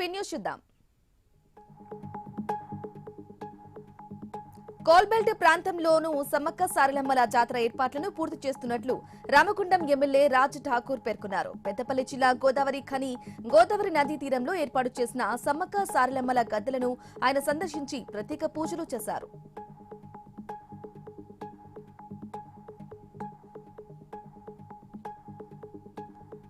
పిన్యూస్ చూద్దాం. కోల్బెల్ట్ ప్రాంతంలోనూ సమ్మక్క సారలమ్మల జాతర ఏర్పాట్లను పూర్తి చేస్తున్నట్లు రామగుండం ఎమ్మెల్యే రాజ్ ఠాకూర్ పేర్కొన్నారు. పెద్దపల్లి జిల్లా గోదావరి నదీ తీరంలో ఏర్పాటు చేసిన సమ్మక్క సారలమ్మల గద్దెలను ఆయన సందర్శించి ప్రత్యేక పూజలు చేశారు.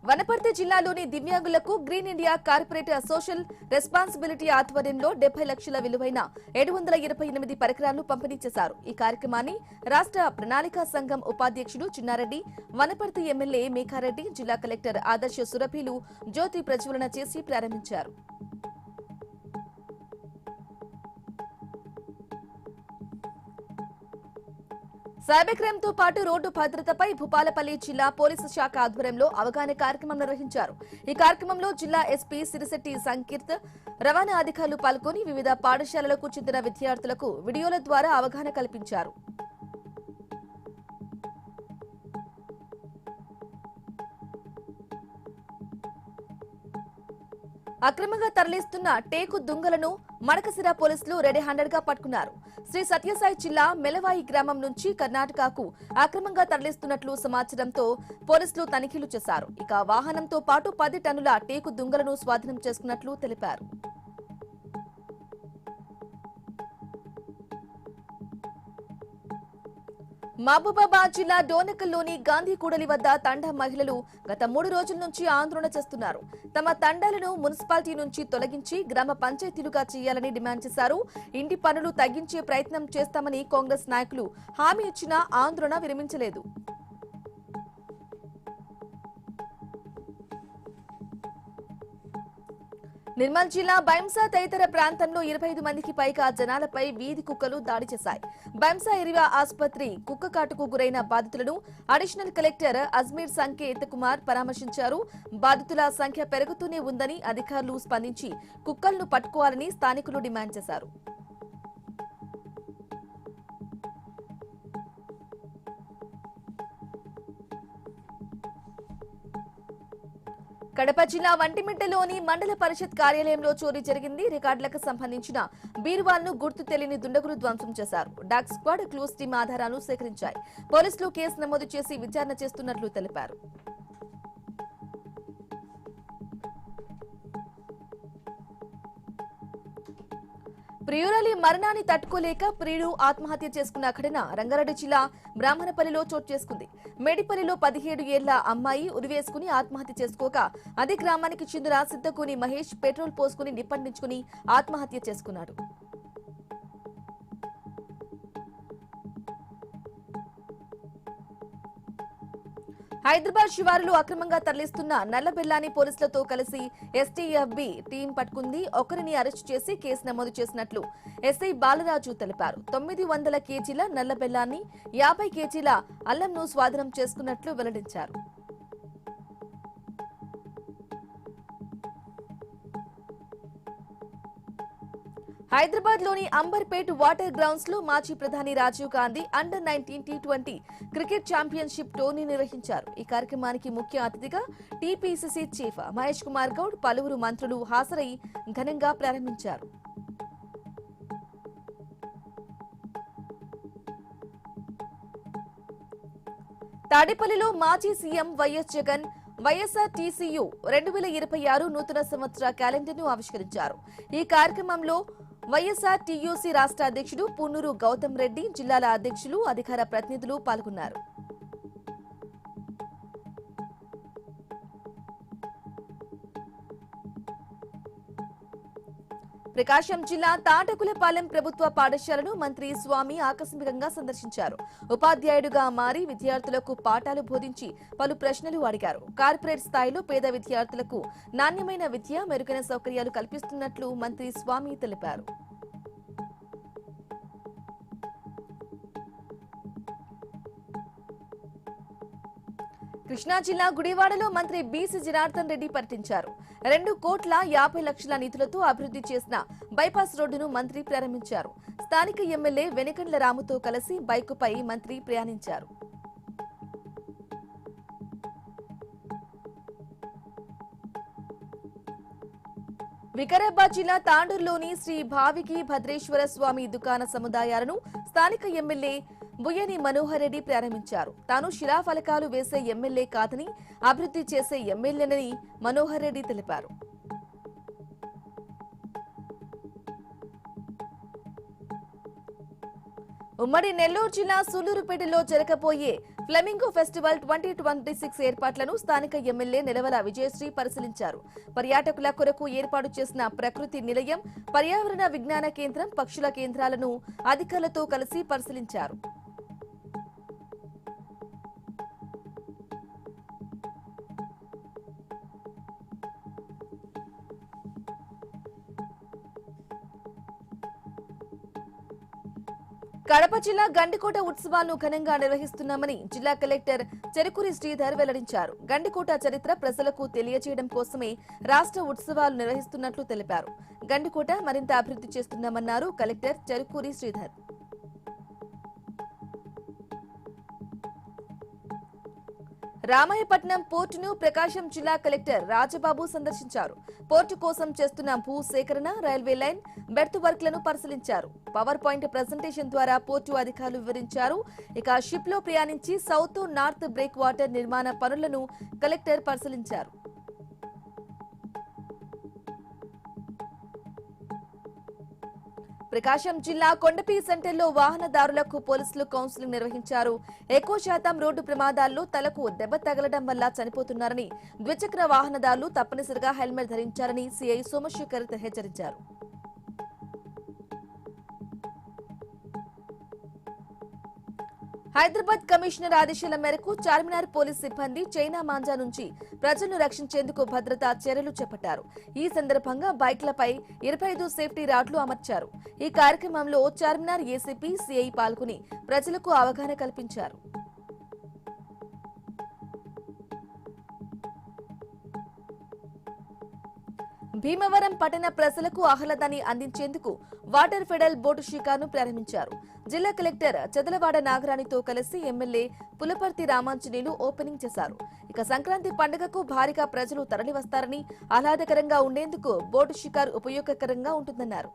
వనపర్తి జిల్లాలోని దివ్యాంగులకు green India corporate social responsibility ఆధ్వర్యంలో 70 లక్షల విలువైన 728 పరికరాలను పంపిణీ చేశారు. ఈ కార్యక్రమాన్ని రాష్ట్ర ప్రణాళికా సంఘం ఉపాధ్యక్షుడు చిన్నారెడ్డి, వనపర్తి ఎమ్మెల్యే మేఘారెడ్డి, జిల్లా కలెక్టర్ ఆదర్శ సురభిలు జ్యోతి ప్రజ్వలన చేసి ప్రారంభించారు. సైబర్ క్రైమ్ తో పాటు రోడ్డు భద్రతపై భూపాలపల్లి జిల్లా పోలీసు శాఖ ఆధ్వర్యంలో అవగాహన కార్యక్రమం నిర్వహించారు. ఈ కార్యక్రమంలో జిల్లా ఎస్పీ సిరిశెట్టి సంకీర్త్, రవాణా అధికారులు పాల్గొని వివిధ పాఠశాలలకు చెందిన విద్యార్థులకు వీడియోల ద్వారా అవగాహన కల్పించారు. అక్రమంగా తరలిస్తున్న టేకు దుంగలను మడకసిర పోలీసులు రెడీ హ్యాండెడ్ గా పట్టుకున్నారు. శ్రీ సత్యసాయి జిల్లా మెలవాయి గ్రామం నుంచి కర్ణాటకకు అక్రమంగా తరలిస్తున్నట్లు సమాచారంతో పోలీసులు తనిఖీలు చేశారు. ఇక వాహనంతో పాటు 10 టన్నుల టేకు దుంగలను స్వాధీనం చేసుకున్నట్లు తెలిపారు. మహబూబాబాద్ జిల్లా డోనకల్లోని గాంధీ కూడలి వద్ద తండా మహిళలు గత 3 రోజుల నుంచి ఆందోళన చేస్తున్నారు. తమ తండాలను మున్సిపాలిటీ నుంచి తొలగించి గ్రామ పంచాయతీలుగా చేయాలని డిమాండ్ చేశారు. ఇంటి పనులు తగ్గించే ప్రయత్నం చేస్తామని కాంగ్రెస్ నాయకులు హామీ ఇచ్చినా ఆందోళన విరమించలేదు. నిర్మల్ జిల్లా బైంసా తదితర ప్రాంతంలో 25 మందికి పైగా జనాలపై వీధి కుక్కలు దాడి చేశాయి. బైంసా ఏరియా ఆసుపత్రి కుక్క కాటుకు గురైన బాధితులను అడిషనల్ కలెక్టర్ అజ్మీర్ సంకేత్ కుమార్ పరామర్శించారు. బాధితుల సంఖ్య పెరుగుతూనే ఉందని అధికారులు స్పందించి కుక్కలను పట్టుకోవాలని స్థానికులు డిమాండ్ చేశారు. కడప జిల్లా వంటిమిట్టలోని మండల పరిషత్ కార్యాలయంలో చోరీ జరిగింది. రికార్డులకు సంబంధించిన బీరువాలను గుర్తు తెలియని దుండగులు ధ్వంసం చేశారు. డాగ్ స్క్వాడ్ క్లూస్ టీమ్ ఆధారాలు సేకరించాయి. పోలీసులు కేసు నమోదు చేసి విచారణ చేస్తున్నట్లు తెలిపారు. ప్రియురాలి మరణాన్ని తట్టుకోలేక ప్రియుడు ఆత్మహత్య చేసుకున్న ఘటన రంగారెడ్డి జిల్లా బ్రాహ్మణపల్లిలో చోటు చేసుకుంది. మేడిపల్లిలో 17 ఏళ్ల అమ్మాయి ఉరివేసుకుని ఆత్మహత్య చేసుకోగా అదే గ్రామానికి చెందిన సిద్ధకూని మహేష్ పెట్రోల్ పోసుకుని నిప్పండించుకుని ఆత్మహత్య చేసుకున్నాడు. హైదరాబాద్ శివారులో అక్రమంగా తరలిస్తున్న నల్లబెల్లాన్ని పోలీసులతో కలిసి ఎస్టీఎఫ్బీ టీం పట్టుకుంది. ఒకరిని అరెస్టు చేసి కేసు నమోదు చేసినట్లు ఎస్ఐ బాలరాజు తెలిపారు. 900 కేజీల నల్లబెల్లాన్ని 50 కేజీల అల్లంను స్వాధీనం చేసుకున్నట్లు వెల్లడించారు. హైదరాబాద్ లోని అంబర్పేట్ వాటర్ గ్రౌండ్స్ లో మాజీ ప్రధాని రాజీవ్ గాంధీ అండర్-19 టీ20 క్రికెట్ ఛాంపియన్షిప్ టోర్నీ నిర్వహించారు. ఈ కార్యక్రమానికి ముఖ్య అతిథిగా టీపీసీసీ చీఫ్ మహేష్ కుమార్ గౌడ్, పలువురు మంత్రులు హాజరై ఘనంగా ప్రారంభించారు. తాడేపల్లిలో మాజీ CM YS Jagan YSR TCU 2026 నూతన సంవత్సర క్యాలెండర్ ను ఆవిష్కరించారు. ఈ కార్యక్రమంలో వైఎస్ఆర్ టీయూసీ రాష్ట్ర అధ్యక్షుడు పున్నూరు గౌతమ్ రెడ్డి, జిల్లాల అధ్యక్షులు, అధికార ప్రతినిధులు పాల్గొన్నారు. ప్రకాశం జిల్లా తాటకులపాలెం ప్రభుత్వ పాఠశాలను మంత్రి స్వామి ఆకస్మికంగా సందర్శించారు. ఉపాధ్యాయుడిగా మారి విద్యార్థులకు పాఠాలు బోధించి పలు ప్రశ్నలు అడిగారు. కార్పొరేట్ స్థాయిలో పేద విద్యార్థులకు నాణ్యమైన విద్య, మెరుగైన సౌకర్యాలు కల్పిస్తున్నట్లు మంత్రి స్వామి తెలిపారు. కృష్ణా జిల్లా గుడివాడలో మంత్రి బీసీ జనార్దన్ రెడ్డి పర్యటించారు. 2,50,00,000 నిధులతో అభివృద్ధి చేసిన బైపాస్ రోడ్డును మంత్రి ప్రారంభించారు. స్థానిక ఎమ్మెల్యే వెనికండ్ల రాముతో కలిసి బైకుపై మంత్రి ప్రయాణించారు. వికారాబాద్ జిల్లా తాండూరులోని శ్రీ భావికి భద్రేశ్వర స్వామి దుకాణ సముదాయాలను స్థానిక ఎమ్మెల్యే బుయ్యని మనోహర్ రెడ్డి ప్రారంభించారు. తాను శిలాఫలకాలు వేసే ఎమ్మెల్యే కాదని అభివృద్ధి చేసే ఎమ్మెల్యేనని మనోహర్ రెడ్డి తెలిపారు. ఉమ్మడి నెల్లూరు జిల్లా సూలూరుపేటలో జరగబోయే ఫ్లెమింగో ఫెస్టివల్ 2026 ఏర్పాట్లను స్థానిక ఎమ్మెల్యే నిలవల విజయశ్రీ పరిశీలించారు. పర్యాటకుల కొరకు ఏర్పాటు చేసిన ప్రకృతి నిలయం, పర్యావరణ విజ్ఞాన కేంద్రం, పక్షుల కేంద్రాలను అధికారులతో కలిసి పరిశీలించారు. కడప జిల్లా గండికోట ఉత్సవాలను ఘనంగా నిర్వహిస్తున్నామని జిల్లా కలెక్టర్ చెరుకూరి శ్రీధర్ వెల్లడించారు. గండికోట చరిత్ర ప్రజలకు తెలియజేయడం కోసమే రాష్ట్ర ఉత్సవాలు నిర్వహిస్తున్నట్లు తెలిపారు. గండికోట మరింత అభివృద్ధి చేస్తున్నామన్నారు కలెక్టర్ చెరుకూరి శ్రీధర్. రామాయపట్నం పోర్టును ప్రకాశం జిల్లా కలెక్టర్ రాజబాబు సందర్శించారు. పోర్టు కోసం చేస్తున్న భూ సేకరణ, రైల్వే లైన్, బెర్త్ వర్క్లను పరిశీలించారు. పవర్ పాయింట్ ప్రెజెంటేషన్ ద్వారా పోర్టు అధికారులు వివరించారు. ఇక షిప్ లో ప్రయాణించి సౌత్ నార్త్ బ్రేక్ వాటర్ నిర్మాణ పనులను కలెక్టర్ పరిశీలించారు. ప్రకాశం జిల్లా కొండపి సెంటర్లో వాహనదారులకు పోలీసులు కౌన్సిలింగ్ నిర్వహించారు. ఎక్కువ శాతం రోడ్డు ప్రమాదాల్లో తలకు దెబ్బ తగలడం వల్ల చనిపోతున్నారని, ద్విచక్ర వాహనదారులు తప్పనిసరిగా హెల్మెట్ ధరించారని సిఐ సోమశేఖర్ హెచ్చరించారు. హైదరాబాద్ కమిషనర్ ఆదేశాల మేరకు చార్మినార్ పోలీస్ సిబ్బంది చైనా మాంజా నుంచి ప్రజలను రక్షించేందుకు భద్రతా చర్యలు చేపట్టారు. ఈ సందర్భంగా బైక్లపై 25 సేఫ్టీ రాడ్లు అమర్చారు. ఈ కార్యక్రమంలో చార్మినార్ ఏసీపీ, సిఐ పాల్గొని ప్రజలకు అవగాహన కల్పించారు. భీమవరం పట్టణ ప్రజలకు ఆహ్లాదాన్ని అందించేందుకు వాటర్ ఫెడల్ బోటు షికార్ను ప్రారంభించారు. జిల్లా కలెక్టర్ చదలవాడ నాగరాణితో కలిసి ఎమ్మెల్యే పులపర్తి రామాంజనేయులు ఓపెనింగ్ చేశారు. ఇక సంక్రాంతి పండుగకు భారీగా ప్రజలు తరలివస్తారని, ఆహ్లాదకరంగా ఉండేందుకు బోటు షికార్ ఉపయోగకరంగా ఉంటుందన్నారు.